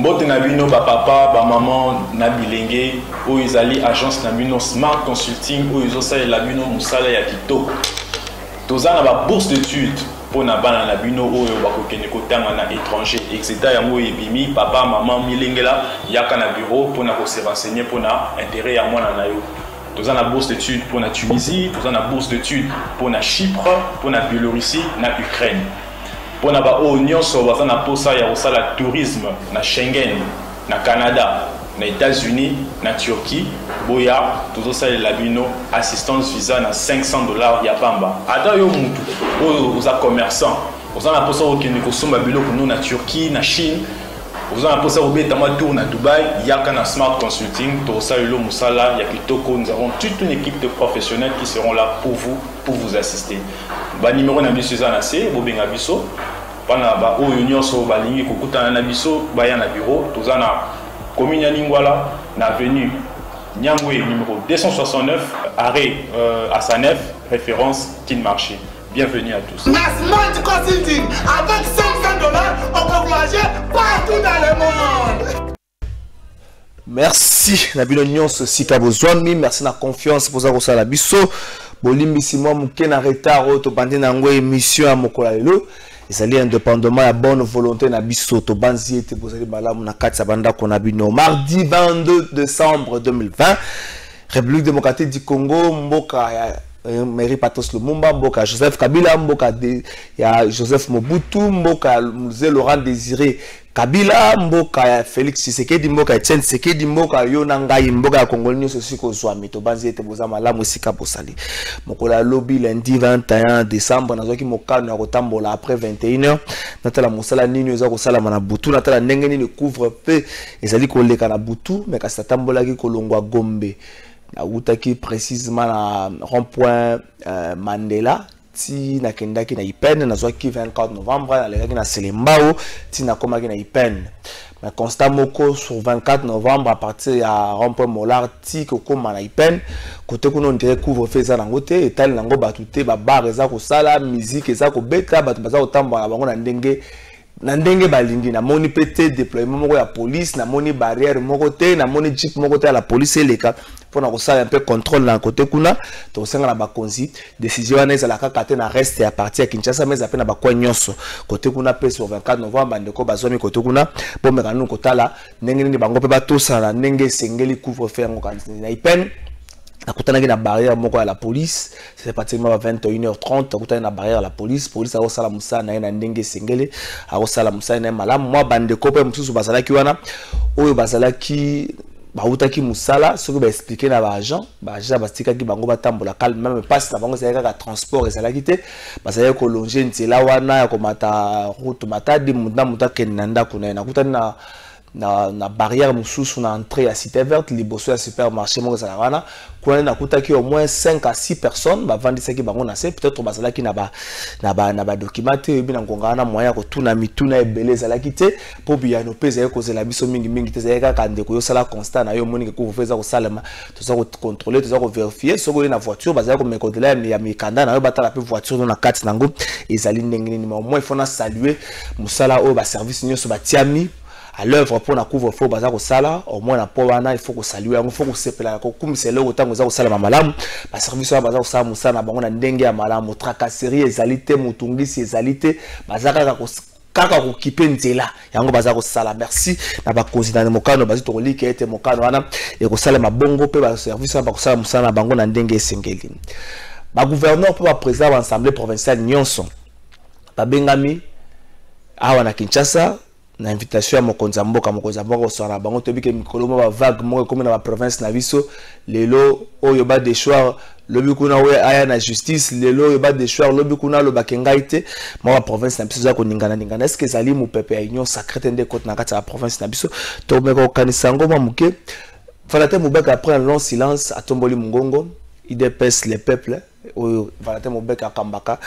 Mbote na bino ba papa ba maman na bilenge o ezali agence na bino Smart Consulting o ezosa la bino musala ya kitoko. Tozana ba bourse d'études pour na bana na bino o ba kokende kotanga na étranger etc. yango ebimi papa maman milengela yaka na bureau pour na ko se renseigner pour na intérêt ya mwana na yo. Tozana bourse d'études pour la Tunisie, tozana bourse d'études pour la Chypre, pour la Biélorussie, la Ukraine. Pour la Union tozana posa ya osala tourisme na Schengen, na Canada, na États-Unis, na Turquie, boya tozosala la bino assistance visa na $500 ya pamba. Ata yo mutu oza commerçant, tozana posa okende kosomba biloko no na Turquie, na Chine. Vous en avez un tour à Dubaï, il y a un Smart Consulting, nous avons toute une équipe de professionnels qui seront là pour vous assister. Le numéro de Susanacé, Bobin Abisso, Panaba, Union Sobalingi, Kokuta Nabiso, Bayan Bureau, tous en a commune Lingwala, l'avenue Nyangwe, numéro 269, arrêt à Sanef, référence Kin Marché. Bienvenue à tous. Smart Consulting, avec $500, on peut voyager partout dans le monde. Merci. Nabilo nyonso sika bozwami, merci na confiance pour ça la biso. Bolimbisi moi muke na retard to bandi na ngo émission ya mokola lelo. Ezali indépendamment ya bonne volonté na biso to banzi ete bozali malamu na kati ya banda kona bino. Mardi 22 décembre 2020, République démocratique du Congo, mboka ya Mairie Patos Lumumba, mboka Joseph Kabila, mboka ya Joseph Mobutu, mboka Mzee Laurent Désiré Kabila, mboka Félix Tshisekedi, mboka Etienne Tshisekedi, mboka Yona Ngai, mboka ya Congolais nyonso siko zwami to banzi ete boza malamu esika bosali. Mokola lobby lundi 21 décembre nazoki mokano ya kotambola après 21h. Natala mosala nini eza kosala na butu, natala ndenge nini couvre peu ezali koleka na butu, mais kasi tambola ki kolongwa Gombe. Nautaki précisément na rond-point Mandela ti na kendaki na Ipene na zwaki 24 novembre na lekaki na Selembao ti na komaki na Ipene. Mais constat moko sur 24 novembre à partir ya rond-point Molar ti kokoma na Ipene côté kuno ndire couvre-feu za nango te etali nango batute ba bar eza ko sala musique eza ko beta batu baza kotambola bango na ndenge balingi na moni pété déploiement moko ya police na moni barrière moko te na moni jeep moko te la police eleka pour na kosala un peu contrôle na côté kuna to senga na bakonzi décision wana ezala kaka te na reste ya partie ya Kinshasa mais apena bakwa nyonso côté kuna pe sur 24 novembre ndeko bazomi côté kuna bo meka nous kotala ndenge ni bango pe batosala ndenge sengeli couvre-feu yango kanisi na Ipene. Nakutana na barrière moko à la police, c'est pratiquement à 21h30, nakutana na barrière à la police a osala musana na ndenge sengele, a osala musana malamu moi bande kope mususu basala ki wana, oyo basala ki bautaki musala, ce que ba expliquer na ba agent bastika ki bango batambola calme même passe na bango c'est ka transport ezala kité, basala ko longer nzela wana ya ko mata route matadi muta kenanda kuna nakutana na barrière mususu na entrée à Cité Verte liboso ya supermarché moko za wana kuna nakutaki au moins 5 à 6 personnes ba vandisaki bango na se peut-être bazalaki na ba documenté bina ngongana moya ko tuna mituna ebele zalaki te po biano pesa yako zela biso mingi te zayaka kande ko yosala constat na yo moni ko feza ko salama to za ko contrôler to za ko vérifier soko na voiture bazala ko mekodela ya mikanda na yo batala pe voiture na kati nango ezali ndenge nini au moins il faut na saluer musala o ba service nyonso ba tiami à l'œuvre pour na couvre-feu baza ko sala au moins na powana il faut ko saluer il faut ko sepela ko kumisela ko tango za ko sala malamu ba service ba baza ko sala musana bango na ndenge ya malamu tracasserie ezalité mutungisi ezalité baza kaka ko kipe nzela yango baza ko sala merci na ba konsidane mokano bazi to kolika ete mokano wana e ko sala mabongo pe ba service ba ko sala musana bango na ndenge esengeli ba gouverneur pe ba président de l'Assemblée provinciale nyonso ba bengami awa na Kinshasa na invitation ya mokonza mboka osana bango tobike mikolo mo ba vague moko comme na ba province na biso lelo oyo ba de choix lobi kuna we aya na justice lelo oyo ba de choix lobi kuna lo bakengaite mo ba province na biso za ko ningana est-ce que zali mu pepe ya union sacrée de côte na kati ya province na biso to meko kanisango ma muke falate mubeka après un long silence atomboli mungongo IDPS les peuples oyo valate mobeka kambaka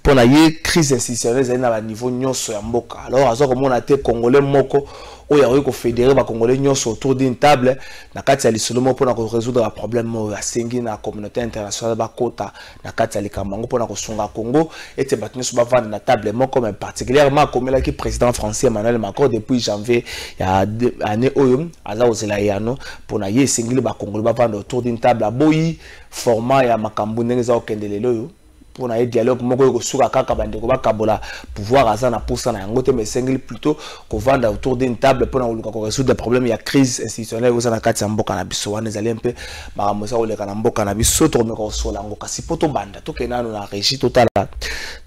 pona ye crise institutionnelle na ba niveau nyonso ya mboka alors azo komona te congolais moko oyo akoki kofédérer bakongolais nyonso autour d'une table na kati ya lisolo moko mpona korésoudre baproblème oyo asengi na communauté internationale bakota na kati ya likambo yango mpona kosunga Congo ete bato nyonso bavanda na table moko mais particulièrement akomelaki président français Emmanuel Macron depuis janvier ya année oyo aza kozela yano mpona ye esengeli bakongolais bavanda autour d'une table aboyi format ya makambo ndenge eza kokende lelo oyo pour un dialogue moko ko suka kaka bandeko bakabola pouvoir azana poussa na yango te mais sengeli plutôt ko vanda autour d'une table pour na ko résoudre des problèmes ya crise institutionnelle ko na kati ya mboka na biso wana ezali un peu maramosa ko leka na mboka na biso to me ko sola ngo kasi poto banda to kenano na régie totale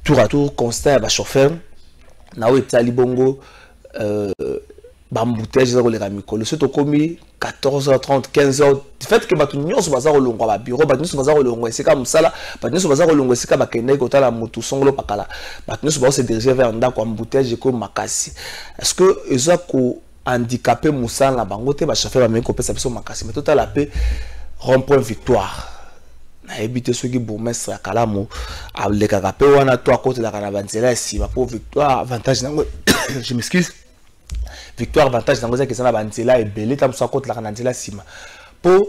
tour à tour constat ba chauffeur na o etali bongo bambouteille za ko leka mikolo so to komi 14h30 15h du fait que batu nyonso baza ko longwa ba bureau batu nyonso baza ko longwa esika musala batu nyonso baza ko longwa esika bakende ko tala mutu songolo pakala batu nyonso baza se diriger vers ndako embouteille ko makasi est-ce que eza ko handicapé musala na bango te ba chauffeur ba meko pesa biso makasi mais total appel rond-point victoire na ebité ceux qui bourgmestre ya Kalamu aleka kapé wana to akote la kana banzela si ba pour victoire avantage nango je m'excuse victoire avantage dans les questions banzela et belé tam so contre la kanzela sima pour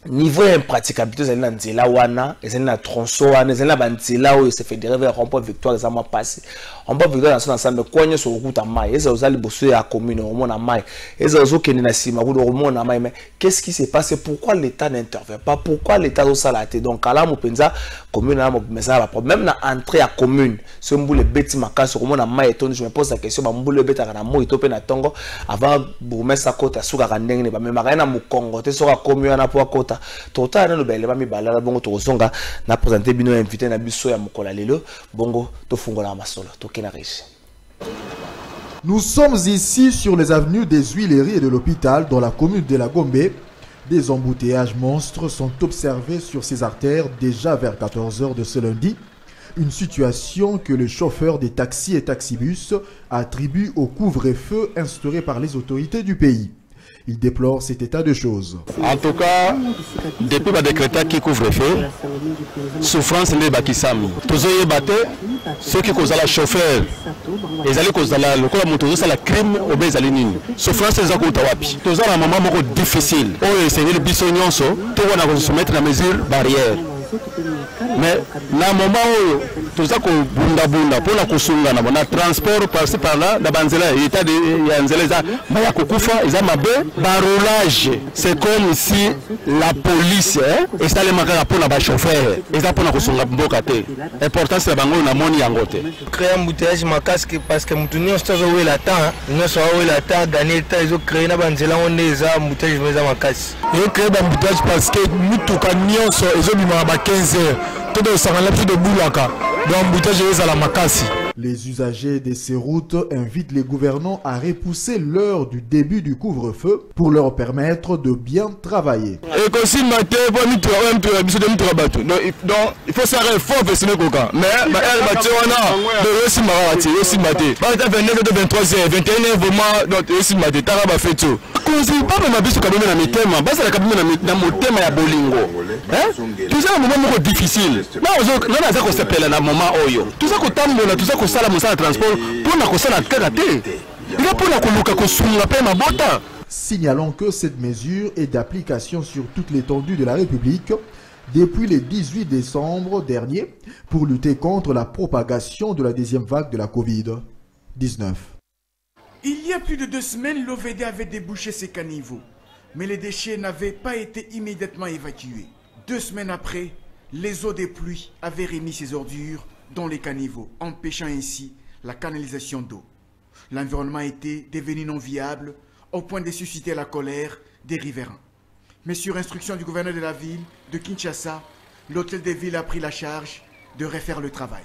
niveau impraticabilité zali na nzela wana ezali na tronçon wana ezali na banzela oyo se fédéré vers rond-point victoire za mois passé on va victoire dans son ensemble konya so route mai eza ozali bosso ya commune au mona mai eza ozokende na sima ku au mona mai mais qu'est-ce qui s'est passé pourquoi l'état n'intervient pas pourquoi l'état au salaté donc ala mo penza commune na mo mais ça va problème na entrée à commune ce mboule beti makasi au mona mai etondu je me pose la question ba mboule beta na mo itope na tongo avant bourgmestre kota suka kandenge ne ba même na mu Congo te soka commune na po kota total na bele ba mi balala bongo to zonga na présenter bino invité na biso ya mokola lelo bongo to fungola masolo to kena riche. Nous sommes ici sur les avenues des Huileries et de l'hôpital dans la commune de la Gombe. Des embouteillages monstres sont observés sur ces artères déjà vers 14h de ce lundi. Une situation que le chauffeur des taxis et taxibus attribue au couvre-feu instauré par les autorités du pays. Il déplore cet état de choses. En tout cas, depuis le décret qui couvre-feu, souffrance n'est pas qui s'aime. Tous les bateaux, ceux qui causent la chauffeur, ils allaient causer le coup de moto, c'est la crime au Bézaline. Souffrance c'est un coup de wapi. Tous les moments difficiles. Oh, c'est le bisognon, tout le monde a se mettre la mesure barrière. Mais na moment où tout ça qu'on bunda pour la kusunga na bona transport par-ci par-là da banzela état de yanzeleza maya kukufa ils a mabé barolage c'est comme si la police et ça les makaka pour la chauffeur ils a pour la kusunga mboka te important c'est bango na moni yango te créer un bouteillage makasque parce que mutunyo stozo we la temps nous so we la temps gagner temps ils ont créé na banzela on les a bouteillage mais za makasi ils créé un bouteillage parce que mutuka nyonso ils ont mis 15 heures. Les usagers de ces routes invitent les gouvernants à repousser l'heure du début du couvre-feu pour leur permettre de bien travailler. Donc il faut faire un fort vestiaire coca. Mais tout ça moment difficile. Signalons que cette mesure est d'application sur toute l'étendue de la République depuis le 18 décembre dernier pour lutter contre la propagation de la deuxième vague de la Covid-19. Il y a plus de 2 semaines, l'OVD avait débouché ses caniveaux, mais les déchets n'avaient pas été immédiatement évacués. 2 semaines après, les eaux des pluies avaient remis ces ordures dans les caniveaux, empêchant ainsi la canalisation d'eau. L'environnement était devenu non viable au point de susciter la colère des riverains. Mais sur instruction du gouverneur de la ville de Kinshasa, l'hôtel de ville a pris la charge de refaire le travail,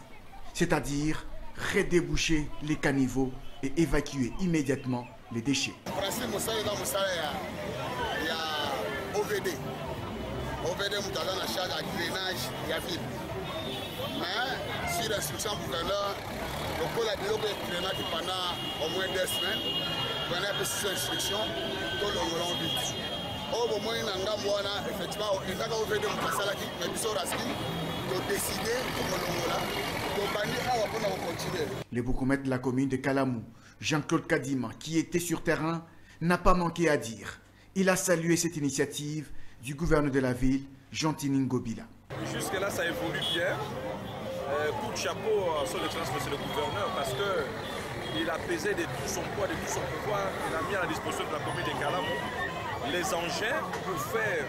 c'est-à-dire redéboucher les caniveaux et évacuer immédiatement les déchets. OVD mutaza na charge à drainage ya ville. Mais sur instruction du gouverneur, le pôle a développé le drainage pendant au moins 2 semaines. Le gouverneur a pris ses instructions pour le long vite. Au moment où il y a un mois, effectivement, il y a un OVD mutaza qui mais biso raski de décider pour le long là. Les bourgmestres de la commune de Kalamu, Jean-Claude Kadima, qui était sur terrain, n'a pas manqué à dire. Il a salué cette initiative du gouverneur de la ville, Jean-Tini Ngobila. Jusque-là, ça évolue bien. Coup de chapeau à son excellence, monsieur le gouverneur, parce qu'il a pesé de tout son poids, de tout son pouvoir. Il a mis à la disposition de la commune de Kalamo les engins pour faire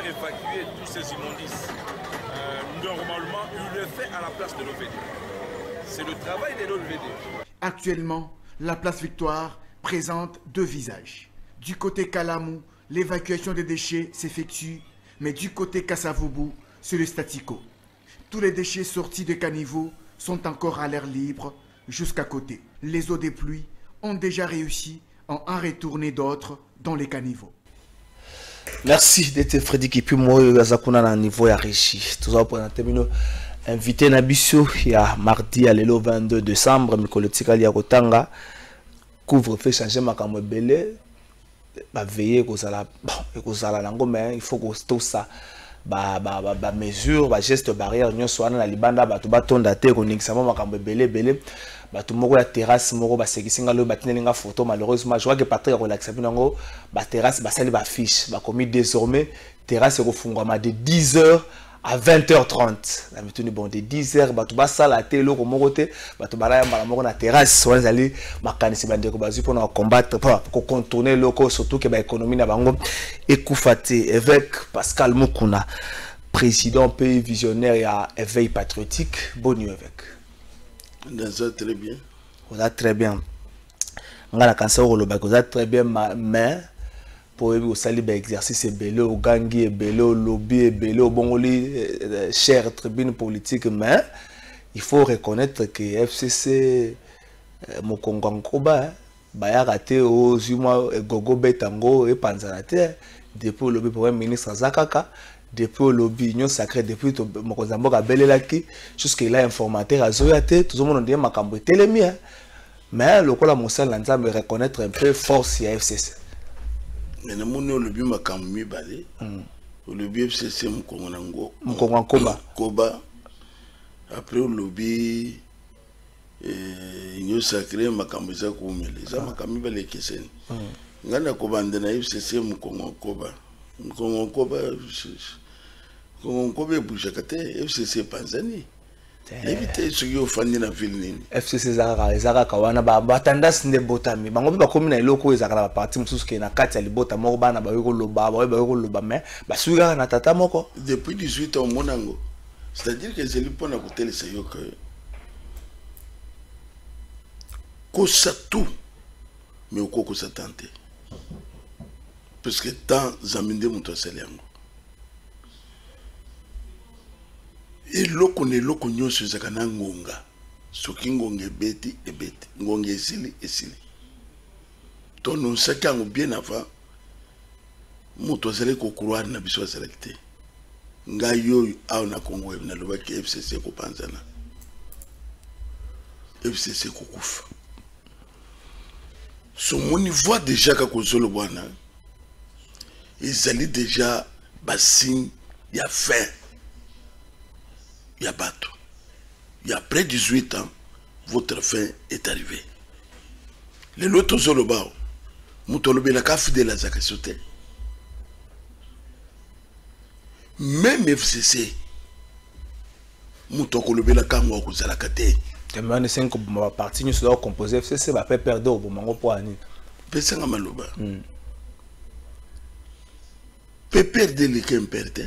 évacuer tous ces immondices. Normalement, il le fait à la place de l'OVD. C'est le travail de l'OVD. Actuellement, la place Victoire présente deux visages. Du côté Kalamou, l'évacuation des déchets s'effectue, mais du côté Kasavubu, c'est le statu quo. Tous les déchets sortis de caniveaux sont encore à l'air libre jusqu'à côté. Les eaux des pluies ont déjà réussi à en retourner d'autres dans les caniveaux. Merci d'être Freddy Kipimo Yazakuna na niveau ya régie. Tout ça pour terminer. Invité Nabiso il y a mardi à l'élo 22 décembre Mikolotika ya Kotanga couvre-feu changer makambo belé ba veiller ko sala nango mais il faut que tout ça ba mesure ba geste barrière nyonso wana na libanda ba to batonda te ko nixama makambo belé bato moko ya terrasse moko ba sekisinga lo batinenga photo malheureusement je vois que Patrick relaxa binango ba terrasse ba sali ba fiche ba commis désormais terrasse ko fungwa de 10h à 20h30. La méthode bon de 10h bato ba sala te lo ko moko te bato balaya mbala moko na terrasse wana zali makanisi bande ko bazu pour combattre pour contourner loko surtout que ba économie na bango ekufate évêque Pascal Mukuna président pays visionnaire ya éveil patriotique bonne évêque. Ça très bien. Vous êtes très bien. On a la cancer au loba, vous êtes très bien, mais pour vous saluer l'exercice belé au gangi, belé au lobby, belé au bongoli, chère tribune politique, mais il faut reconnaître que FCC Mokongo Koba, Baya raté aux humains Gogo Betango et Panzanate, depuis le lobby pour un ministre Zakaka. Depuis le lobby union sacrée depuis Mokozamboka Belelaki jusqu'à là informateur à Zoyate tout le monde dit makambo telemi mais le quoi la Moussa Lanza me reconnaître un peu force à FCC mais na mon lobby makambo mi balé le lobby FCC Mokongo Koba après le lobby union sacrée makambo za kumele za makambo balé keseni ngana ko bande na FCC Mokongo Koba Comment bouger kate FCC Panzani éviter ce qui offend na ville nini FCC zaka kawana ba tendance ne botami bango ba komi na eloko ezaka na parti mususu ke na kati ya libota moko bana ba yoko loba mais ba suga na tata moko depuis 18 ans monango c'est-à-dire que zeli pona ko telesa yo que ko sa tout mais ko sa tenter parce que tant zaminde muto seliango et loko ne loko nyonso ezaka ngonga soki ngonga ebeti ngonga esili to non sakango bien avant moto azali kokroire na biso azalaki te ngai oyo awa na Congo nalobaki FCC kopanzana FCC kokufa so moni voit déjà ka kozolo bwana ezali déjà basigne ya fin. Il y a bateau. Il y a près de 18 ans, votre fin est arrivée. Les lotos zolobao, moutolobe la kaf de la zakasote. Même FCC, moutokolobe la kamwa kuzalakate. Tellement de 5 parties nous sommes composés FCC va faire perdre au moment pour ani. Pesanga maloba. Peut perdre les qu'imperté.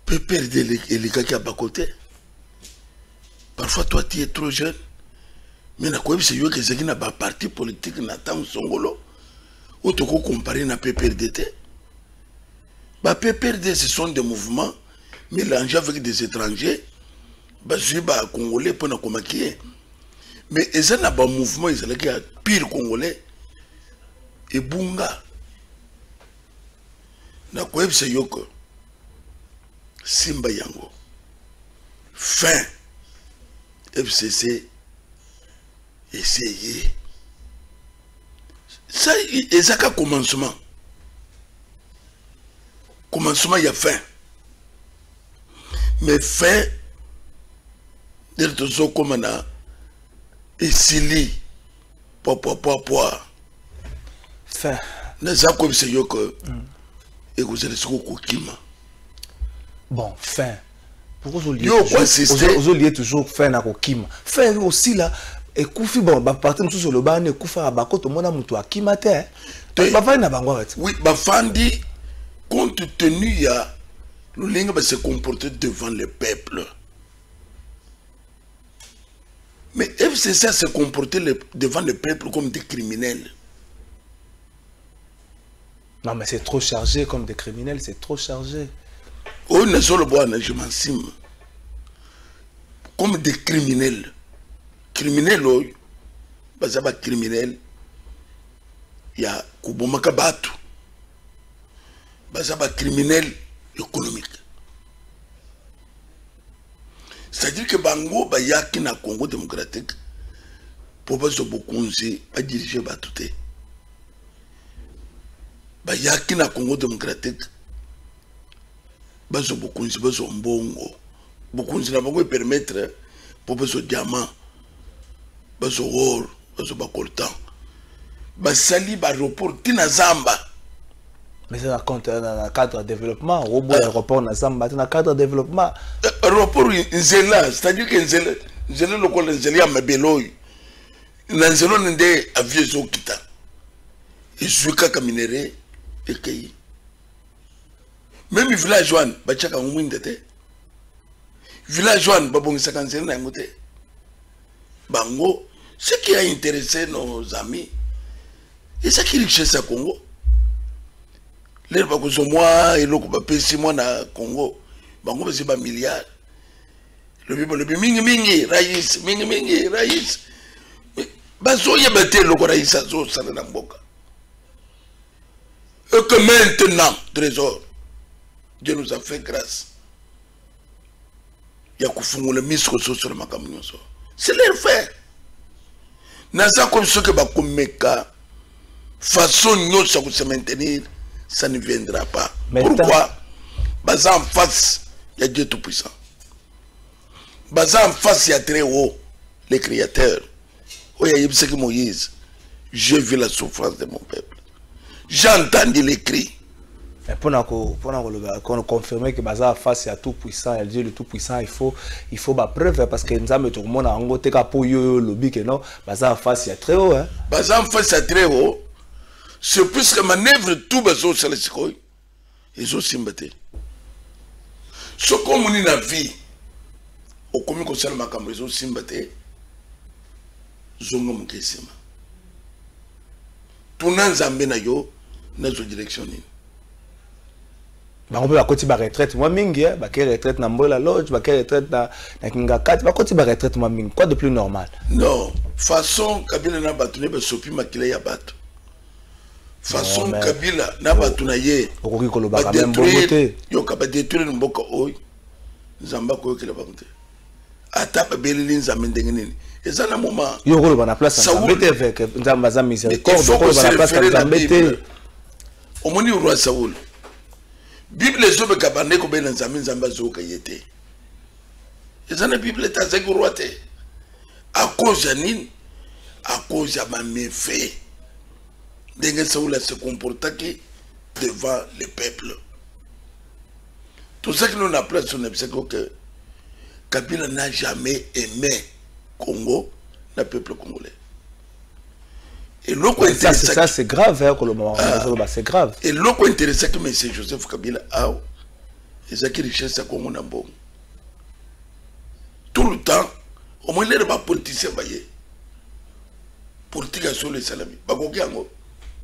Peut perdre les gars qui à bas côté. Parfois, toi, tu es trop jeune. Mais na quoi c'est yo que c'est qui n'a pas parti politique n'a tant songolo. Ou tu peux comparer na PPRD. Bah PPRD ce sont des mouvements mélangés avec des étrangers. Bah je bah congolais pour na komakier. Mais ils ont un mouvement ils ont qui pire congolais. Et bunga. Na quoi c'est yo que Simba Yango. Fin. FCC. Essayez. Ça, c'est un commencement. Commencement, il y a fin. Mais fin, comme on a esili po fin naza ko bise yo ko et vous allez se kokima bon fin pourquoi vous liez toujours fin na kokima fin aussi là et kufi bon ba partir sur le ban et kufa bako to mona mutu akima te ba va na bango oui ba fandi compte tenu ya le linga va se comporter devant le peuple. Mais FCC se comporter devant le peuple comme des criminels. Non, mais c'est trop chargé comme des criminels, c'est trop chargé. Oh, ne sont le bois, je m'en cime. Comme des criminels. Criminels, oh, bazaba criminel. Il y a Kubomaka Batu. Bazaba criminel économique. C'est-à-dire que Bango Bayaki na Congo démocratique pour pas se bokunzi à diriger Batouté. Bayaki na Congo démocratique bazo bokunzi bazo mbongo. Bokunzi na bango permettre pour pas se diamant bazo or bazo bakoltan. Basali ba report tina zamba. Mais c'est dans le cadre de développement. Robot aéroport dans le cadre de développement. Aéroport Nzela, c'est-à-dire que Nzela le col Nzela à Mabeloi. Nzela n'était aviez au kita. Et Zuka kaminere et Kei. Même village one, Bachaka Mwindete. Village one, Babong Sakansen Nangote. Bango, ce qui a intéressé nos amis, et ce qui richesse à Congo. Les bakozo moi et l'autre pesi moi na Congo bango c'est pas milliard le mingi raïs bazo yebate le raïs azo sala na mboka et que maintenant trésor Dieu nous a fait grâce ya kufungula misiko sur le makamunyoso c'est leur fait naza comme ce que bakomeka façon nyonso ko se maintenir. Ça ne viendra pas. Mais pourquoi? Baza en face, il y a Dieu Tout-Puissant. Baza en face, il y a très haut, les créateurs. Oh, il y a Moïse. J'ai vu la souffrance de mon peuple. J'ai entendu les cris. Mais pour nous confirmer que Baza en face, il y a Tout-Puissant, il y a Dieu le Tout-Puissant, il faut ma preuve parce que nous avons tout le monde en gros, pour yo lobby que non, Baza en face, il y a très haut. Hein? Baza en face, il y a très haut. C'est plus que manœuvre tout bazo sur les sikoy. Ils ont simbaté. Ce qu'on a na vie, au commun concerne ma caméra, ils ont simbaté. Zongo mkesima. Tout nan zambe na yo, na zo direction ni. Ba on peut akoti ba retraite moi mingi ba ke retraite na Mbola Lodge, ba ke retraite na Kingakati, ba koti ba retraite moi mingi. Quoi de plus normal? Non, façon Kabila na batune ba sopi makile ya bato. Façon Kabila na batuna ye okoki koloba ka même bongote yo ka ba détruire mboka oy nzamba ko yokela bangote ata ba belili nzambe ndenge nini eza na moment yo koloba na place nzambe te avec nzamba za miséricorde koloba na place nzambe te omoni roi Saoul Bible zo be kabane ko be nzambe nzamba zo ka yete eza na Bible ta zaki roi te à cause nini à cause ya ba méfait. Dengue Saoul se comporta devant le peuple. Tout ça que nous appelons, c'est que Kabila n'a jamais aimé Congo, le peuple congolais. Et ça c'est grave, hein, c'est grave. Et l'autre intéressant que M. Joseph Kabila a, c'est ça qui richesse à Congo Nambo. Tout le temps, au moins les politiciens, politique sur les salami.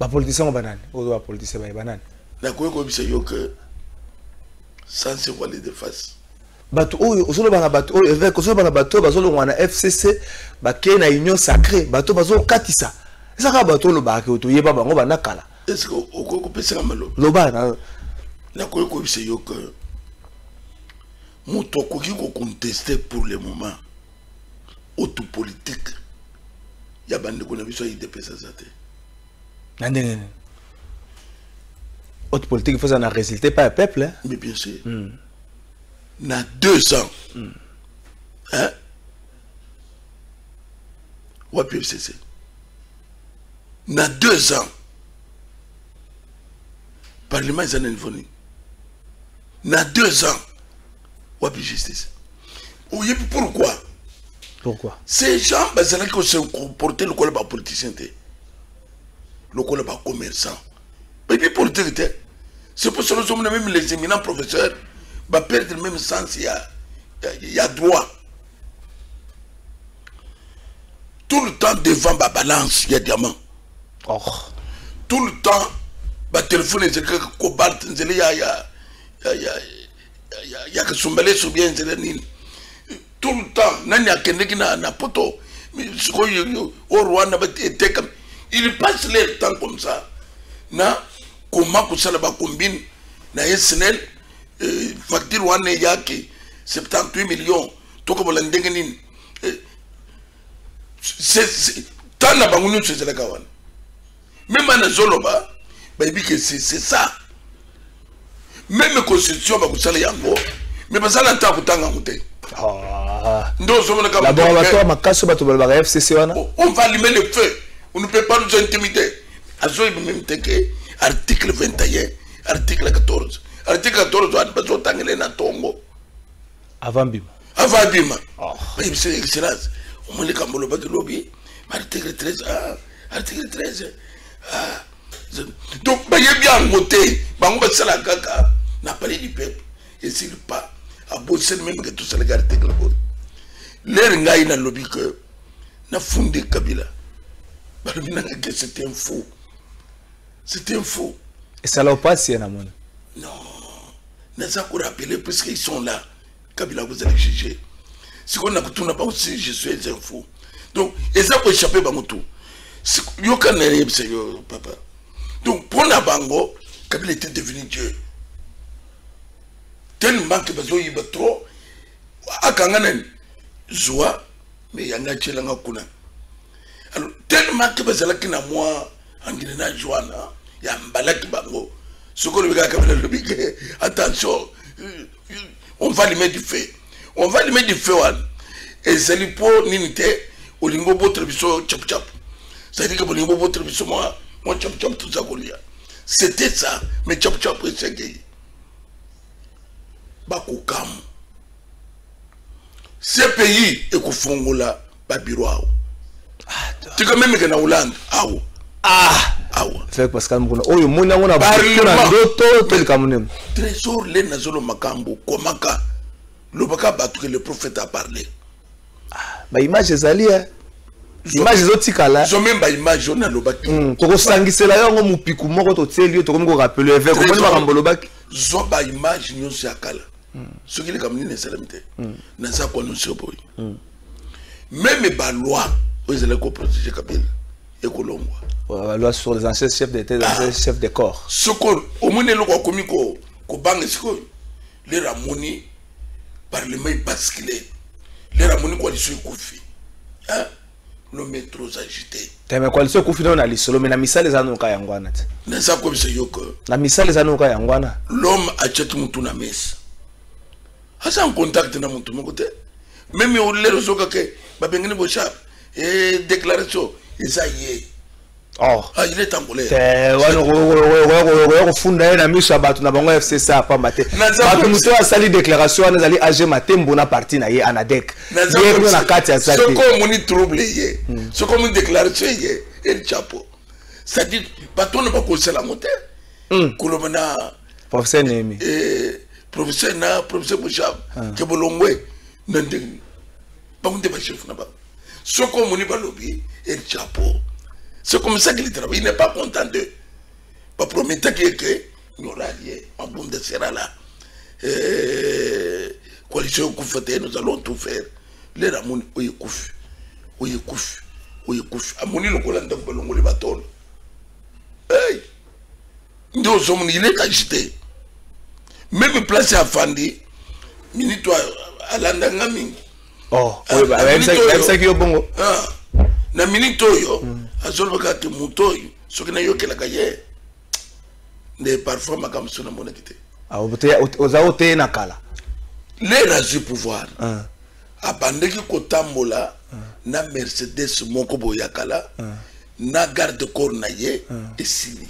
Les politiciens sont bananes. Les politiciens sont bananes. La Congo c'est que sans se voiler de face. Bato ozo bana bato évêque ozo bana bato bazolo wana FCC bakena na union sacrée bato bazo katisa. Ça ka bato lo ba ke to yeba bango bana kala. Est-ce que okoko pesa malo? Lo bana na Congo c'est que moto koki ko contester pour le moment auto politique. Ya bande ko na biso idepesa zate. Haute politique, il faut en résulter par le peuple. Hein? Mais bien sûr. Na 2 ans. Hein? wapi FCC na 2 ans parlement est en niveau na 2 ans wapi justice. Oui, pourquoi ces gens qui se comportent le collègue politicien le collègue commerçant mais puis politique c'est pour cela que même les éminents professeurs va perdre le même sens. Il y a droit tout le temps devant ma balance, il y a diamant. Tout le temps, ma téléphone est que cobalt, il y a que son balai sur bien, tout le temps, il y a que poto, il passe le temps comme ça. Comment que ça va combine, na SNL, facture one yaki, 78 millions, tout comme l'indéganin. C'est tant la bangoune c'est la kawan même en zoloba baby que c'est ça même constitution ba kusala yango mais pas ça l'entend kutanga muté ndo zo na laboratoire makaso bato ba FCC wana on va allumer le feu on ne peut pas nous intimider azo même teke article 21 article 14 on va tangele na tongo avant bima baby c'est excellence. On les cambo le lobby, article 13, article 13. Donc, il y a bien voté, on va se la gaga, n'a pas du peuple, et s'il pas, à bosser même que tout ça, les articles. L'air n'a pas lobby que, n'a fondé Kabila. C'était un faux. C'était un faux. Et ça l'a pas si, non, n'a pas rappelé, puisqu'ils sont là, Kabila vous allez juger. Si on a tout n'a pas aussi, je suis un fou. Donc, et ça peut échapper à mon tour. Yo kan papa. Donc, pour la bango, Kabila était devenu Dieu. Tellement que besoin il va trop. Akanganen joie, mais yanga chelanga kuna. Alors, tellement que besoin que na moi, angina joana, ya mbalaki bango. Ce qu'on veut Kabila le big. Attention, on va lui mettre du feu. On va lui mettre du feu et c'est lui pour n'imiter au lingo botre biso chap chap. Ça dit que au lingo botre biso moi chap chap tout ça golia. C'était ça, mais chap chap c'est gay. Bakukam. Ce pays est kufongola ba bureau. Tu quand même que na Hollande. Fait Pascal Mukuna. Oyo mona ngona ba ndoto tel kamunem. Trésor le nazolo makambo komaka. Le prophète a parlé. Bah image ezali image ezotikala. Zo même ba image on a lobaki. To sangisela yango mupiku moko to tselio to ko rappeler avec ko ba kambo lobaki. Zo ba image nyonso yakala. Ce qui est comme ni salamité. Na sa ko no soboy. Même ba loi aux élèves ko protéger Kabila et Kolongwa. La loi sur les anciens chefs d'État, les anciens chefs de corps. Ce qu'on au moins le ko komi ko bang siko les ramoni Parlement est basculé. Les Ramonis coalition Koufi. Le métro agité. Mais coalition Koufi on a l'isolo mais la misa les anou ka yangwana. Na ça comme c'est yoko. La misa les anou ka yangwana. L'homme a tchétu mutu na messe. Asa en contact na mutu mon côté. Même au le resoka ke ba bengene bo chap et déclaration ça y est. Il est angolais. Funda na miso abatu na bango FCC apa mate. Batu muto asali déclaration na zali AG matembo na parti na ye anadek. Ye na kati ya zati. Ce comme on trouble ye. Ce comme une déclaration ye el chapeau. Ça dit bato ne pas conseiller la montée. Kolomana professeur Nemi. Professeur Bouchab ke bolongwe ndeng. Ba munde ba chef na ba. Ce comme on ba lobby el chapeau. C'est comme ça qu'il travaille. Il n'est pas content de. Pas promettre que nous aura lié. En bon de sera là. Coalition Koufate, nous allons tout faire. Les Ramon, oui, Kouf. Oui, Kouf. Oui, Kouf. Amoni le collant de Bolongo le bâton. Hey! Nous sommes, il est agité. Même placé à Fandi, minute à l'Andangami. Oui, même ça qui est bon. Na minute yo azolo bakati mutoyo soki na yokela kaye ne parfois makamso na mona kité ozaote na kala les razu pouvoir abandeki kotambola na Mercedes moko boyakala na garde corps na ye esili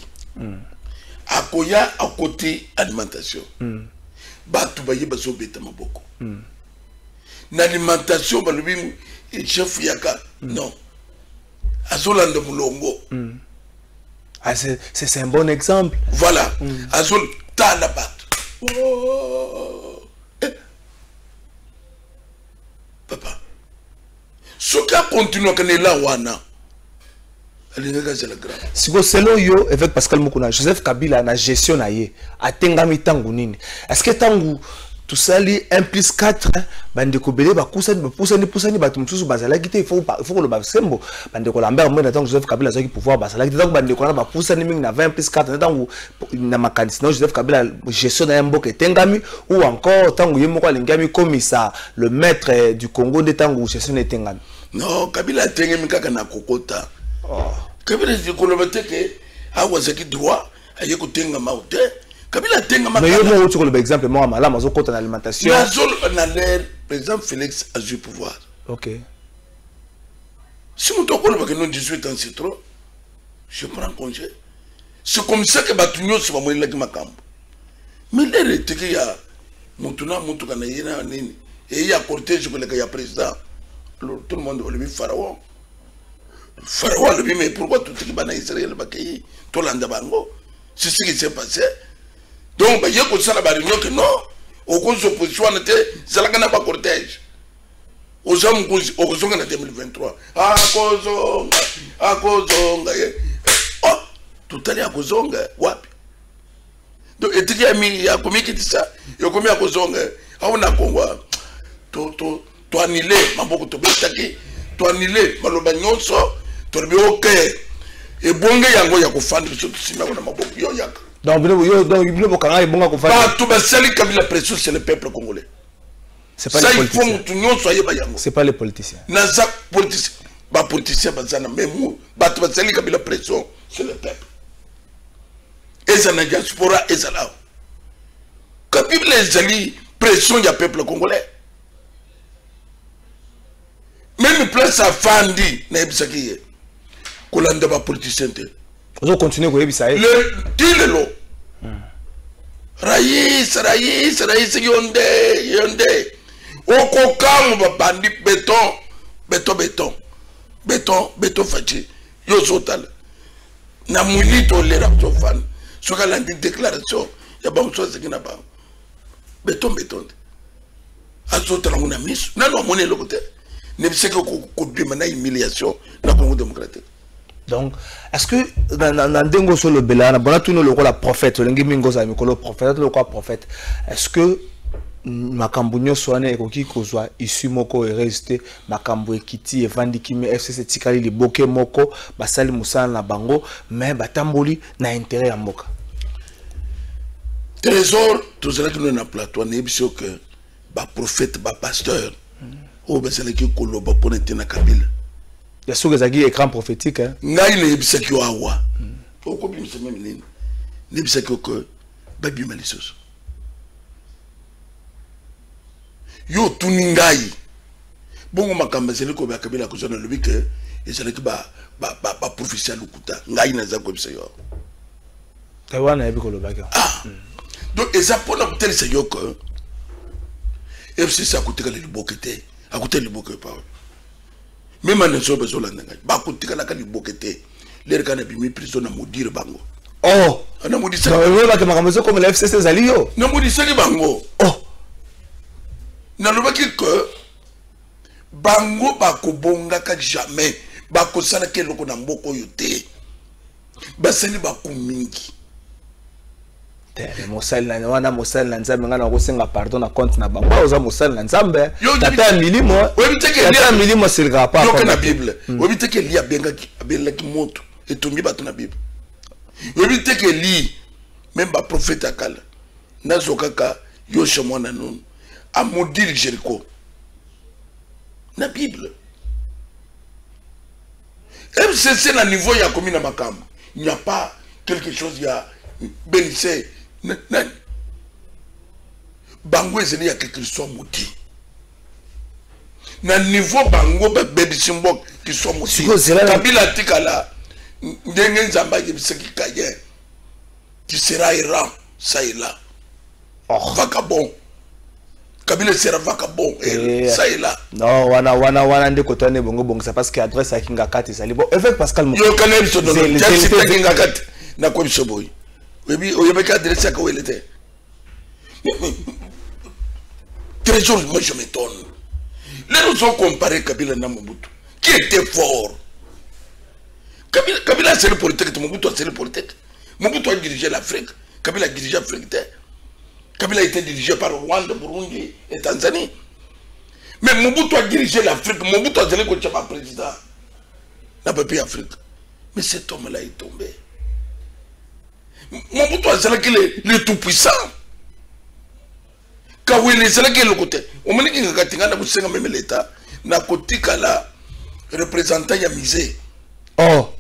akoya à côté alimentation batu baye bazo beta maboko na alimentation balobi chef yaka non azolanda mulongo c'est un bon exemple. Voilà azol tala bat oh. Papa ce cas continue à là wana si vous selon yo avec Pascal Mukuna Joseph Kabila na gestion na ye atengami tangu nini est-ce que tangu tout ça li 1 plus 4 bande ko belé ba poussani ba tumsusu bazala kité il faut que le basembo bande ko lambert moi tangu Joseph Kabila zaki pouvoir bazala kité tangu bande ko na ba poussani mingi na 20 plus 4 tangu na makanisi no Joseph Kabila gestion na mboka etengami ou encore tangu yemo ko lingami komisa le maître du Congo de tangu gestion etengami non Kabila tengami kaka na kokota Kabila dit qu'on le que awazaki droit aye ko tenga maute Kabila tenga ma. Mais yo mo tu ko exemple moi mala mazo kota na alimentation. Na zone na l'air par exemple Félix a eu pouvoir. OK. Si mon toko le que non 18 ans c'est trop je prends congé. C'est comme ça que batunyo se va mo la ki makambo. Mais l'air était que ya mutuna mutu kana yena nini et ya cortège ko le ka ya président. Alors tout le monde va lui pharaon. Pharaon lui mais pourquoi tout ce qui va en Israël va qu'il tolanda bango c'est ce qui s'est passé donc il y a que ça la réunion que non au cause de opposition on était ça la gana pas cortège aux hommes au cause en 2023 à cause oh tout à l'heure à cause wapi donc et tu as mis à combien qui dit ça il y a combien à cause on a quoi to annuler maboko to betaki to annuler maloba nyonso to bi OK et bonga yango ya kofanda biso sima na maboko yo yaka donc bino bokanga bonga kofanda pas tout basali Kabila pression c'est le peuple congolais c'est pas les politiciens c'est pas les politiciens naza politicien ba politicien bazana même ba tout basali Kabila pression c'est le peuple et ça na diaspora et ça là Kabila ezali pression ya peuple congolais. Même place à Fandi, Nebisaki, Kolanda va politicien. Vous continuez à vous dire le dis-le. Raïs, yonde. Okokam va bandi béton fachi. Yo sotal. Na mulito le rap sofan. Soka la déclaration, ya ba mso sekina ba. Béton. Azotra nguna misu. Na no monnaie le côté. Ne sais que qu'on humiliation dans le Congo démocratique. Donc, est-ce que dans Dengo sur le Bela, on a tout le rôle prophète, le prophète. Est-ce que Makambunyo Soane et Koki Kozwa issu moko est resté Makambu Ekiti et Vandikime FCC Tikali li Boke Moko Basali Moussa na Bango mais Batamboli na intérêt à Moka. Trésor, tout cela que nous avons plateau, n'est pas que ba prophète, ba pasteur. Oh, ben c'est le qui koloba pour être na Kabila. Il y a ceux qui écran prophétique. Ngai ne yebisa ki awa. O ko bi mseme mlini. Ne yebisa ki ko babi malisos. Yo tuni ngai. Bongo makamba c'est le ko ba Kabila ko zona lobi ke et c'est le ki ba professeur lukuta. Ngai na za ko bisa yo. Tawana yebi koloba ka. Donc et ça pour la tel c'est yo ko. Et c'est ça côté le bokete. À côté du bouquet pas. Même en so besoin là. Ba côté kana ka du bouquet. Les kana bi mi prison na modire bango. Oh, na modi ça. Non, ba kama kama comme le FCC Zalio. Na modi ça ki bango. Oh. Na lo ba ki que bango ba ko bonga ka jamais. Ba ko sala ke loko na mboko yote. Ba sali ba ko mingi. Mosali na wana mosali na nzambe ngana ko senga pardon na compte na bango oza mosali na nzambe tata milimo tata milimo silga pa yo na bible obite ke li abenga ki moto etumbi bato na bible obite ke li même ba prophète akala na zokaka yo shemona non a modile Jericho na bible c'est na niveau ya commune makamba il n'y a pas quelque chose ya bénissé bango ezeli ya quelque soit maudit na niveau bango ba baby simbo qui sont aussi Kabila tikala ndenge nzamba yebisaki kaye qui sera Iran ça est là vagabond Kabila sera vagabond ça est là non wana ndé kotane bongo bongo ça parce que adresse à Kinga Kati ça libo avec Pascal Mo yo kanel so do c'est Kinga Kati na ko biso boy oui oyebeka adresse à ko il était trésor moi je m'étonne. Les nous ont comparé Kabila na Mobutu qui était fort. Kabila c'est le politique, Mobutu c'est le politique. Mobutu a dirigé l'Afrique, Kabila a dirigé l'Afrique. Kabila a été dirigé par Rwanda, Burundi et Tanzanie. Mais Mobutu a dirigé l'Afrique, Mobutu a dirigé le président. N'a pas pu Afrique. Mais cet homme-là est tombé. Mobutu a dirigé le tout-puissant. Kawele c'est là qui est le côté. On me dit que Katinga n'a pas même l'État. N'a côté kala représentant ya misé. Oh.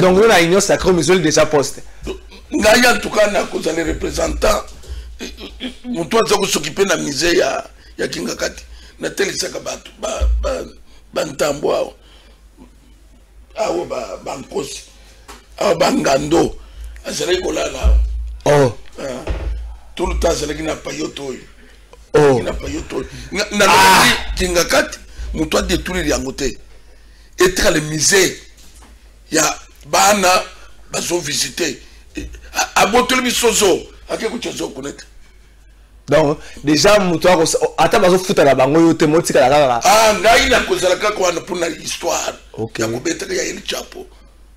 Donc on a une sacrée musée déjà poste. Ngaya en tout cas n'a cause les représentants. Mon toi ça s'occuper na misé ya Kinga Kati. Na tele saka batu ba ntambo. Awo ba nkosi. Awo ba ngando. Azale kola là. Oh. Tout le temps c'est là qui n'a pas yoto. Oh. Il n'a pas eu tout. Kinga Kati, mon toit détruire yangote. Et très les musées. Il y a Bana, baso visiter. À Botol Bisozo, à quel côté vous connaissez? Donc, déjà, mon toit, attends, baso foot à la banque, yo te moti à la. Ah, n'a cause la quoi pour une histoire. Ok. Il y a Bobeta, il y a El Chapo.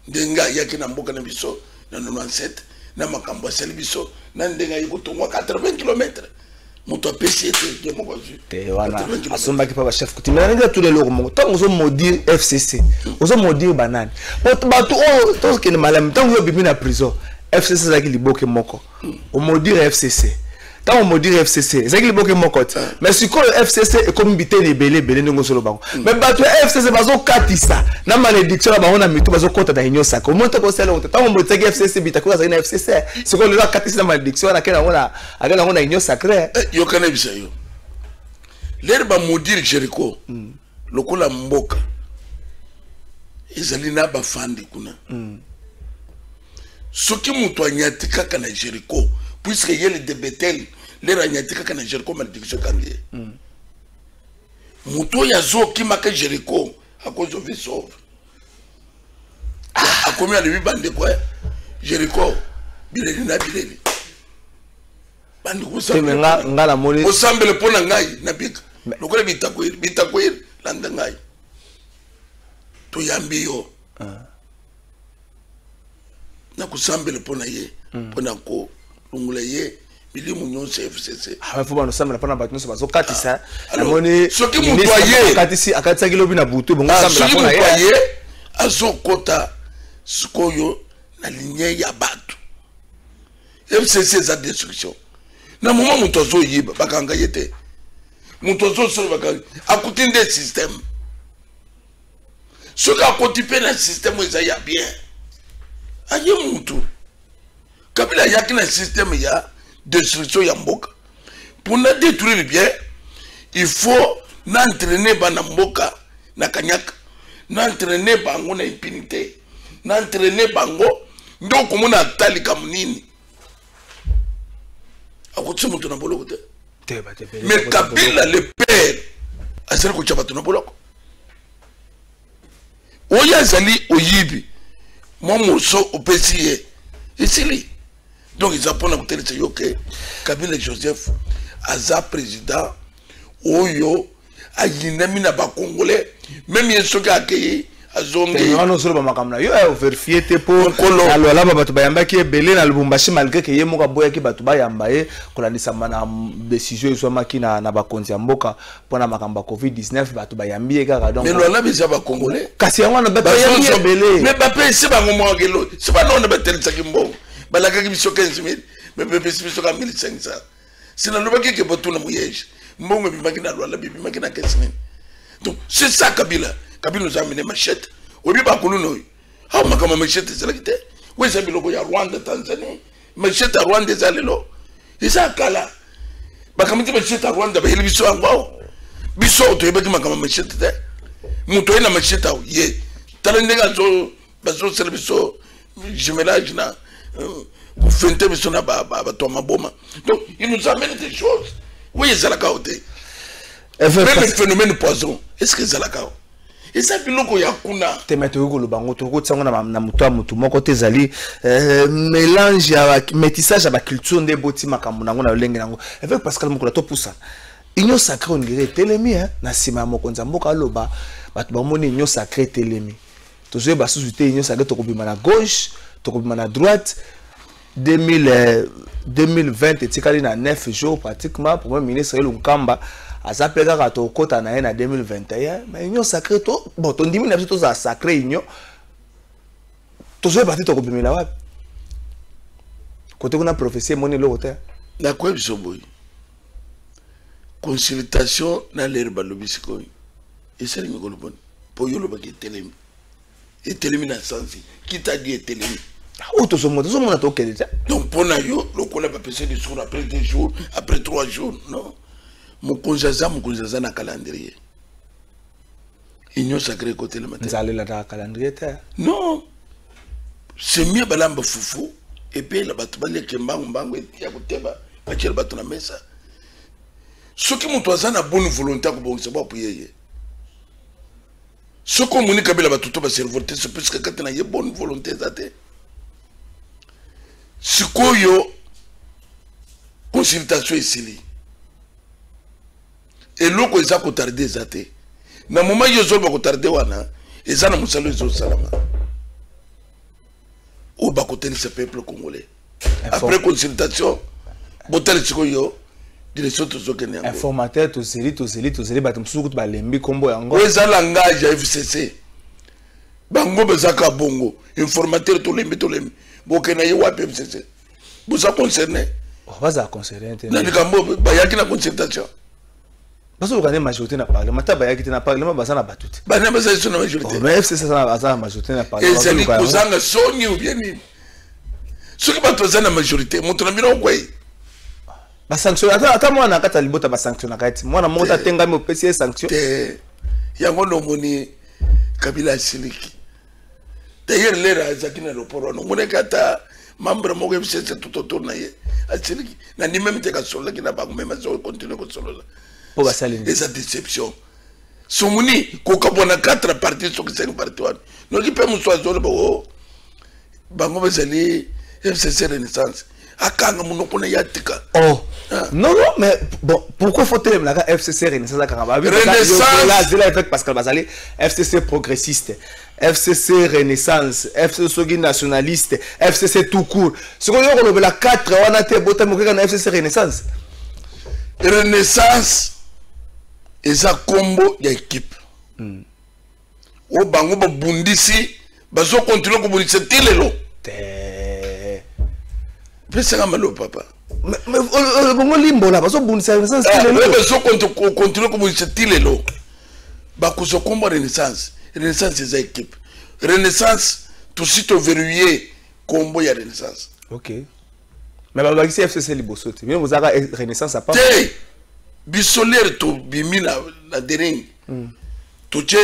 Denga, il y a qui n'a pas de biso, dans 97, n'a pas de biso, biso, n'a denga, il y a 80 km. Moto PC était mon voisin. Et voilà. Asomba qui pas chef couti. Mais regarde tous les lots. Tant qu'on maudire FCC, on maudire banane. Tant que malade, tant que bibi na prison, FCC ça qui liboke moko. On maudire FCC. Tant on maudire FCC, ça qui liboke moko. Mais si quoi FCC est comme bité les belé n'ongo solo bango. Mais bato FCC bazo katisa. Na malédiction ba on a mitu bazo kota da inyo sako. Monte ko selo. Tant on maudire FCC bitakuwa za na FCC. C'est quoi le la katisa na malédiction na kena on a inyo sacré. Yo kana bisa yo. L'herbe maudire Jericho. Lokola mboka. Ezalina ba fandi kuna. Soki mutu anyatika kana Jericho. Puisque il y a les Betel, les Ragnatika qui ont Jericho, malédiction kangié. Mouto yazo qui m'a fait Jericho à cause de vie sauve. À combien de 8 bandes quoi? Jericho, Bilelina Bileli. Bande vous semble le pont Nangai, Nabik. Le quoi Bitakwir, Landangai. To Yambio. Nakusambe le pont Naye, Ponako. Ongolais, milimu nyonse FCC. Ah, faut pas nous samela pas na battu so bazo katisa. Na moni soki mutoye katisi akatisa kilobi na butu bongo samela pas na ye. Azo kota sikoyo na ligne ya batu. FCC za destruction. Na moment mutozo yiba bakanga yete. Mutozo so bakanga akutinde système. Soki akotipe na système eza ya bien. Aye mutu. Kabila yaki na système ya destruction ya mboka. Pour na détruire bien, il faut n'entraîner bana mboka na kanyaka, n'entraîner bango na impunité, n'entraîner bango ndo komona tali kamunini. Akotse mutu na boloko te. Mais Kabila le père asera ko chaba na boloko. Oya zali oyibi. Mo moso opesiye. Isili. Donc ils apprennent à côté de ce Kabila Joseph, Aza président, Oyo, Ayinami na ba Congolais, même il y a accueilli, Azonge. Non, seulement makamna. Yo a vérifié pour alors là batu bayamba qui est belé na Lubumbashi malgré que yemo ka boya ki batu bayamba kolandisa mana décision soit makina na ba konzi mboka pona makamba Covid-19 batu bayambi kaka donc. Mais là bisa ba Congolais. Kasi wana batu bayambi belé. Mais ba pe se ba ngomo ngelo, se ba non ba tel sakimbo. Balaka qui biso 15 000 mais bébé biso 1500 sina loba ki ke botuna muyej mbongo bimaki na lwala bimaki na 15 000 donc c'est ça Kabila nous a amené machette obi ba kuluno ha makama machette c'est là qui était oui c'est biloko ya Rwanda Tanzanie machette à Rwanda ezalelo isa kala bakamiti machette à Rwanda ba biso angwa biso to yebaki makama machete te muto ina machete au ye tala ndenga zo bazo service jumelage na fente biso na ba to maboma. Donc il nous amène des choses. Oui, zalaka ote. Même le phénomène poison, est-ce que zalaka? Et ça biloko ya kuna te mettre ko bango to ko tsanga na mutu moko te zali mélange ya métissage ya ba culture nde boti makambo nango na lenge nango avec Pascal Mokolo to poussa union sacrée on dirait telemi hein na sima moko nzamboka loba batu ba moni union sacrée telemi to zo ba sous union sacrée to ko bima na gauche to ko bima na droite 2020 etikali na 9 jours pratiquement pour même ministre Lunkamba azapeka ka to kota na na 2021 mais union sacrée to bon ton dimi na to za sacré union to zo ba to ko bima na wapi côté kuna prophétie moni lo hotel na quoi biso boy consultation na l'herbe lobisiko et c'est le bon pour yo lo ba telemi et telemi na sens qui t'a dit telemi où to so mo na to kele donc pour na yo lo ko la pas passer des jours après 2 jours après 3 jours non mon konjaza na calendrier union sacrée côté le matin nzale la calendrier ta non c'est mieux balamba fufu et puis la batu baleke mbangu ya kuteba bakira batu na mesa soki mutu aza na bonne volonté ko bongisa ba puyeye soko muni kabila batu to ba servote c'est parce que quand na ye bonne volonté zate sikoyo consultation isili et loko eza ko tarder zate na moment yo zo ba ko tarder wana eza na musalo zo salama ou ba ko tenir ce peuple congolais après consultation botel sikoyo direction to zo kenya informateur to seli batum suku ba lembi kombo yango eza langage ya FCC bango bezaka bongo informateur to lembi bokena ye wapi FCC boza concerné baza concerné na nikambo ba yaki na consultation baso ko na majorité na parlement ta ba yaki na parlement baza na batute ba na baza sur na majorité mais FCC ça baza na majorité na parlement et c'est ni kozanga songi ou bien ni ce qui va toza na majorité montre na bino quoi ba sanction ata mwana kata libota ba sanction na kati mwana mota tenga mo pesi sanction yango no moni Kabila siliki d'ailleurs l'era zakina le poro no moni kata membre mo ke c'est tout autour na ye asiliki na ni même te ka solo ki na ba même so continuer ko solo la pour ba saline et sa déception somuni ko ka bona 4 parties so ki 5 parties no ki pe mo so zo ba o bango bezali FCC Renaissance akanga munokona yatika oh non mais bon pourquoi faut-il la FCC Renaissance akanga Renaissance là avec Pascal Bazali FCC progressiste FCC Renaissance FCC sogi nationaliste FCC tout court ce qu'on y a la 4 on a été boté mo na FCC Renaissance eza combo ya équipe o bango ba bundisi bazo continuer ko bundisa tilelo Pesa malo papa. Mais bongo limbo là baso bundisa Renaissance tilelo. Baso continuer ko bundisa tilelo. Ba ko so combo Renaissance. Renaissance c'est équipe. Renaissance tout site verrouillé combo ya Renaissance. OK. Mais ba ba FCC liboso te. Bien vous avez Renaissance à part. Té bisolaire to bimina la dering. To che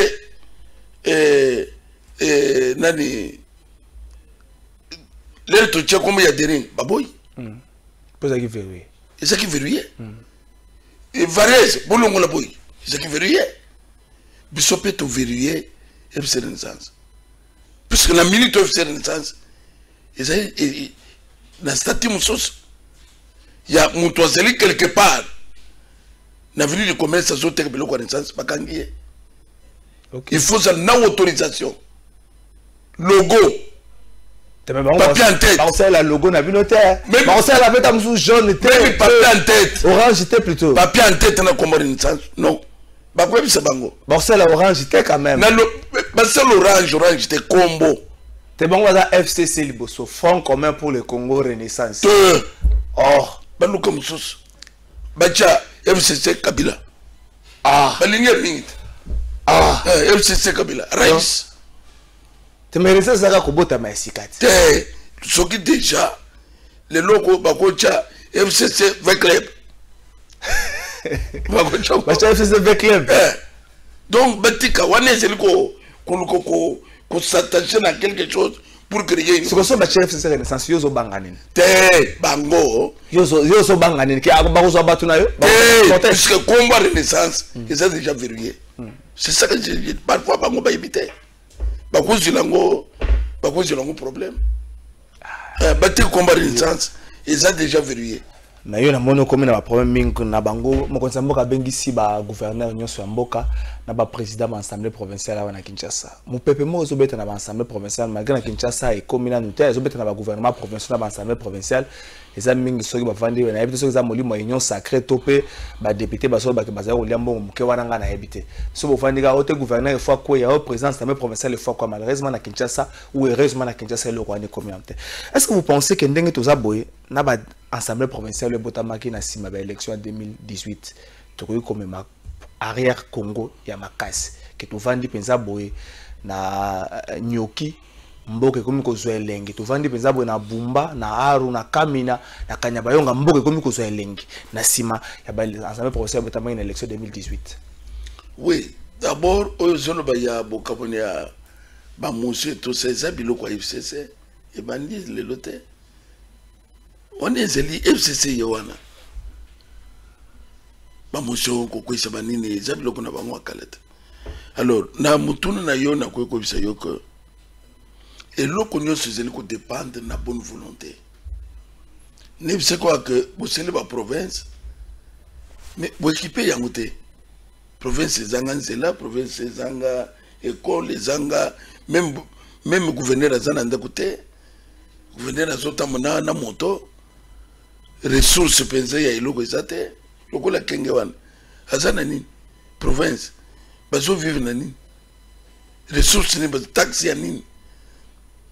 nani l'air to che comme ya dering baboy. Pose qui verrouillé. Et ça qui verrouillé. Et Varese bolongo la boy. C'est qui verrouillé. Bisopé to verrouillé FC Renaissance. Puisque la minute FC Renaissance et na statut musos il y a mutoazeli quelque part na venu de commerce zo tek biloko Renaissance bakangi. Il faut ça na autorisation. Logo. Papier en tête. On sait la logo na vu notaire. Mais on sait la bête à moussou jaune tête. Papier en tête. Orange était plutôt. Papier en tête na comme Renaissance. Non. Bah quoi c'est bango. Bon c'est la orange était quand même. Na le bah c'est l'orange était combo. C'est bon on a FCC Liboso Front commun pour le Congo Renaissance. Or bah nous comme sous. Bah tiens FCC Kabila. Ah. Bah ligne minute. Ah. FCC Kabila. Raïs. Tu mérites ça ko bota maisikati. Ce qui déjà les locaux bakocha FCC 20 club. Donc, Batika, on est qu'on s'attache à quelque chose pour créer une. C'est comme ça que le FCC Renaissance, yoso banganin. Té, bango. Yoso banganin, qui a barozo batunayo. Puisque combat Renaissance, ils ont déjà verrouillé. C'est ça que je dis. Parfois, bango va éviter. Bako zilango problème. Batika combat Renaissance, ils ont déjà verrouillé. Na yo na mono comme na problème mingi na bango mokonza mboka bengisi ba gouverneur nyonso ya mboka na ba président ba assemblée provinciale na Kinshasa mo pepe mo zo beta na ba assemblée provinciale malgré na Kinshasa et comme na nuté zo beta na ba gouvernement provincial na ba assemblée provinciale eza mingi soki ba vandi na yebite soki za molimo union sacré topé ba député ba so ba ke baza ko liambo muke wana nga na yebite so bo vandi ga ote gouverneur fois quoi ya président assemblée provinciale fois quoi malheureusement na Kinshasa ou heureusement na Kinshasa le roi communauté. Est-ce que vous pensez que ndenge toza boye na ba assemblée provinciale le botamaki na sima ba élection en 2018 tokoyi comme ma arrière Congo ya makasi que to vandi penza boye na nyoki mboke komi kozwa elenge to vandi penza boye na Bumba na Aru na Kamina na Kanyabayonga mboke komi kozwa elenge na sima ya ba assemblée provinciale botamaki na élection 2018. Oui, d'abord ozono ba ya bokabone ya ba monsieur to ces biloko ya FCC et bandit le loté. On est zeli FCC yawana. Ba motion ko kwisa banini zabilo kuna bango akaleta. Alors na mutuna na yo na ko bisa yo que et loko nyonso zeli ko dépendre na bonne volonté. Ne c'est quoi que vous c'est la province mais vous équipez yangote. Province zanga nzela, province zanga école zanga même gouverneur azana ndakote. Gouverneur azota mona na moto. Ressources pensées ya iloko ezate lokola kenge wana azana nini province bazo vivre na nini ressources ni bas taxes ya nini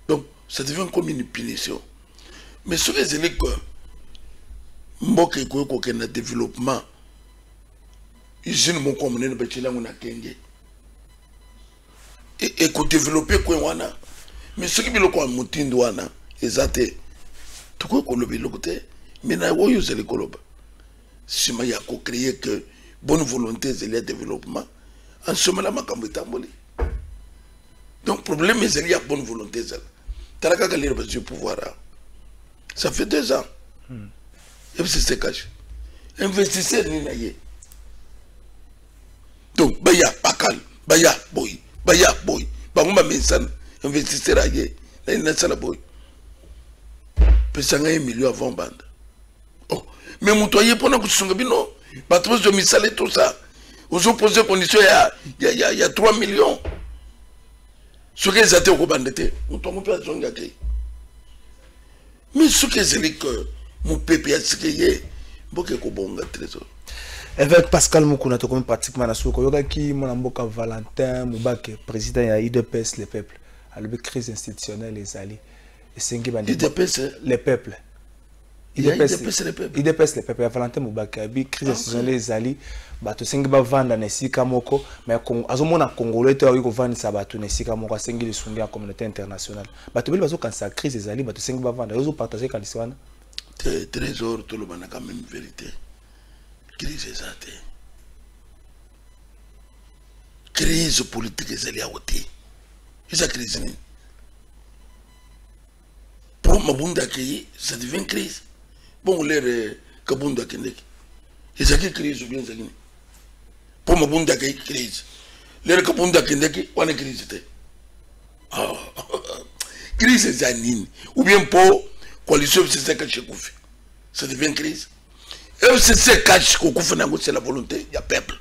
donc ça devient comme une punition mais ce que c'est que mboka ko na développement usine mon commune ba chilango na kenge et ko développer ko wana mais ce qui biloko mutindo wana ezate to ko lobi lokote. Mais na woyo c'est le koloba. Si ma ya ko créer que bonne volonté c'est le développement. En ce moment là makambo tamboli. Donc problème c'est il y a bonne volonté ça. Taraka kalira ba du pouvoir. Ça fait 2 ans. Et puis c'est cash. Investisseur ni na ye. Donc baya pakal, baya boy. Ba ngoma mensan investisseur aye. Na ina sala boy. Pesanga 1 million avant bande. Oh, mais mon toyer pour nous sont bino, pas trop de misale tout ça. Vous opposez condition il y a 3 millions. Ce que ils au bandité, on tombe pas sur un mais ce que c'est que mon PPA ce qui est, beaucoup de bonga trésor. Avec Pascal Mukuna, comme pratiquement la souko, yoga qui mon amboka Valentin Moubake, président de IDPS les peuples, à la crise institutionnelle les alliés, et c'est qui IDPS les peuples. IDPS les peuples, Valentin Moubake, la crise institutionnelle les alliés, bato sengi ba vanda na sika moko, mais azomona congolais to yiko vanda sa bato na sika moko sengi le sungi en communauté internationale. Bato beli bazo quand ça crise les alliés, bato sengi ba vanda, yozo partager quand liswana. Trésor tout le monde a quand même vérité. Crise exacte. Crise politique ezali awote. Esa crise ni. Pour mabunda ki ça devient crise. Bon l'air kabunda kendeki. Esa ki crise bien zagini. Pour mabunda ki crise. L'air kabunda kendeki wana crise te. Ah. Crise zanini ou bien pour coalition c'est que chez Koufi. Ça devient crise. FCC cache c'est la volonté du peuple.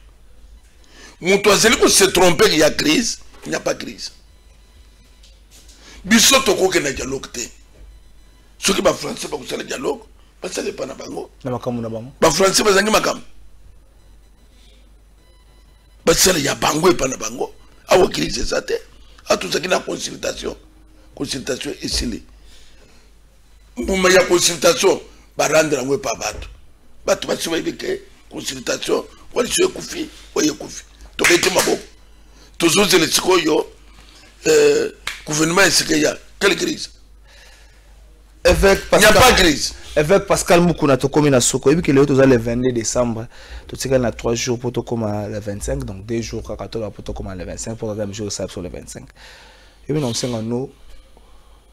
Mon toiselle qui se trompe qu'il y a crise, il n'y a pas de crise. Bissoto qui na dialogue. Ceux qui sont français, pas le dialogue, parce que ce n'est pas na bango. Les français, pas zangi makam. Parce que il y a bango et pas na bango. Ah ouais, crise c'est ça. Ah tout ça qui na consultation ici. Pour il y a consultation, bah rendre en pas battre. Bato basi que consultation wali sio kufi waye kufi to bete mabo to zoze le sikoyo gouvernement esikeya quelle crise Évêque Il n'y a pas de crise. Évêque Pascal Moukouna, tu as na Soko. Et puis que le 22 décembre, tu sais qu'il y a 3 jours pour comme le 25, donc 2 jours pour comme le 25, pour le jour sur le 25. Et puis nous sommes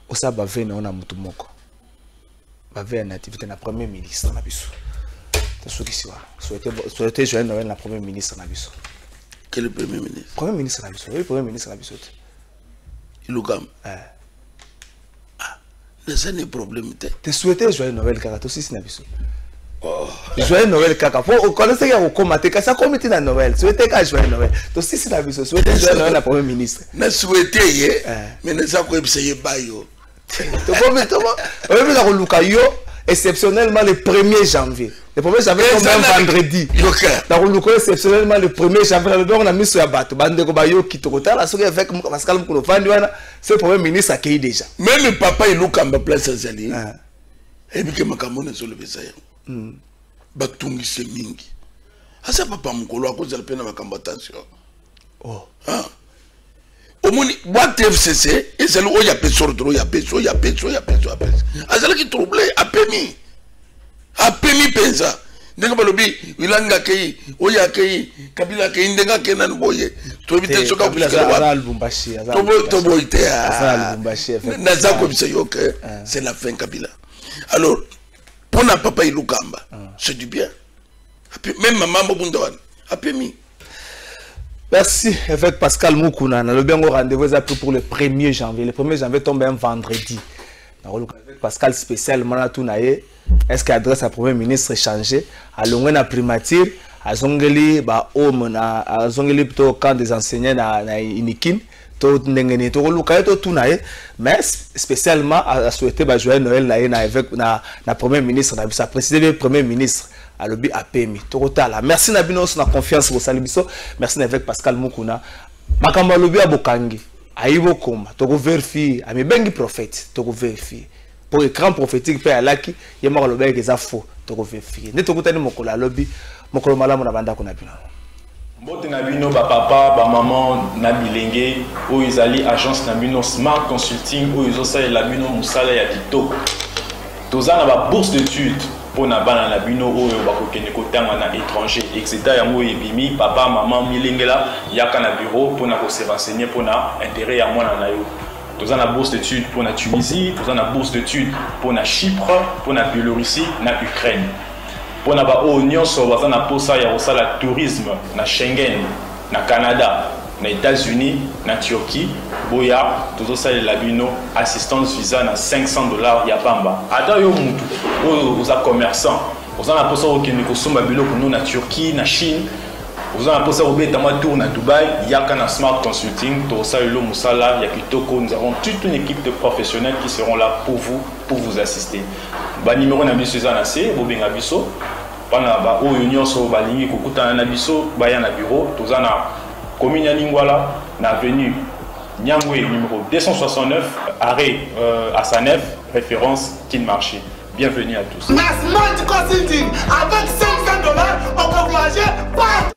au Sabave, on a Moutoumoko. Bavé une activité na premier ministre na biso. Tu sais qui souhaiter joindre Noël na premier ministre na biso. Quel est le premier ministre? Premier ministre na biso. Oui, premier ministre na biso. Ilukam. C'est un problème. Tu souhaitais joyeux Noël kaka to sisi na biso. Oh, joyeux Noël kaka. Pour connaître ya ko commenter ka ça comité na Noël. Souhaiter ka joyeux Noël. To sisi na biso. Souhaiter joyeux Noël na premier ministre. Na souhaiter mais na ça ko ebiseye bayo. To comité on veut la luka yo exceptionnellement le 1er janvier. Le 1er janvier comme un vendredi. La luka exceptionnellement le 1er janvier on a mis sur ya bato bande ko bayo kitokota la soki avec Pascal Moukouna fandi wana c'est premier ministre accueilli déjà. Même papa il luka en place Zali. Et puis que makamone sur le besaya. Batungi se mingi. Asa papa Mukolo à cause de la peine makambatation. Oh. Au moins, boîte FCC, et c'est là où il y a personne, il y a personne, il y a personne, il y a personne. Ah, c'est là qui trouble, a permis. A permis, pensa. Dès que le il a accueilli, où il y a accueilli, Kabila qui est un peu boye. Tu évites ce qu'on peut faire. C'est la fin, Kabila. Alors, pour n'a pas payé Lukamba, c'est du bien. Même maman Bobundawan a permis. Merci, évêque Pascal Moukouna. Le bien rendez-vous est pris pour le 1er janvier. Le 1er janvier tombe un vendredi. Pascal spécialement là tout est-ce qu'il adresse à premier ministre changé à l'ongé primature à zongeli ba homme na à zongeli plutôt camp des enseignants na inikin to ndengeni to luka to tout mais spécialement à souhaiter ba joyeux Noël na évêque na premier ministre na ça préciser le premier ministre à l'objet APMI. Merci Nabino, on a confiance pour Salibiso. Merci avec Pascal Moukouna. Makamba l'objet à Bokangi. Aïbo Koma. Toko vérifier. Ami bengi prophète. Toko vérifier. Pour le grand prophétique, Père Alaki, il y a marre l'objet qui est faux. Toko vérifier. Ne toko tani mokola lobby. Mokolo malamu na banda konabino. Mbote Nabino, papa, maman, Nabilenge, où ils allaient agence Nabino Smart Consulting, où ils ont ça Nabino Moussala Yakito. Tozana ba bourse d'études. Pour na bana na bino oyo bakokende kotanga na étranger etc. yango ebimi papa maman milengela yaka na bureau pour na se renseigner pour na intérêt ya mwana na yo. Toza na bourse d'études pour na Tunisie, toza na bourse d'études pour na Chypre, pour na Biélorussie, na Ukraine. Pour na ba o nyonso baza na posa ya kosala tourisme na Schengen, na Canada, na États-Unis, na Turquie, boya tozo sala la bino assistance visa na $500 ya pamba. Ata yo mutu aux commerçants, aux en apposant au Kenya kosomba biloko nous na Turquie, na Chine, aux en apposant au Betama tour na Dubaï, yaka na Smart Consulting, to sala musala ya kitoko, nous avons toute une équipe de professionnels qui seront là pour vous assister. Ba numéro na biso za na C, bobenga biso. Pana ba o union so ba lingi kokuta na biso, ba ya na bureau, toza na commune ya Lingwala, na avenue Nyangwe numéro 269, arrêt à Sanef, référence Kinmarché. Bienvenue à tous. Smart Consulting, avec $500, on peut voyager partout.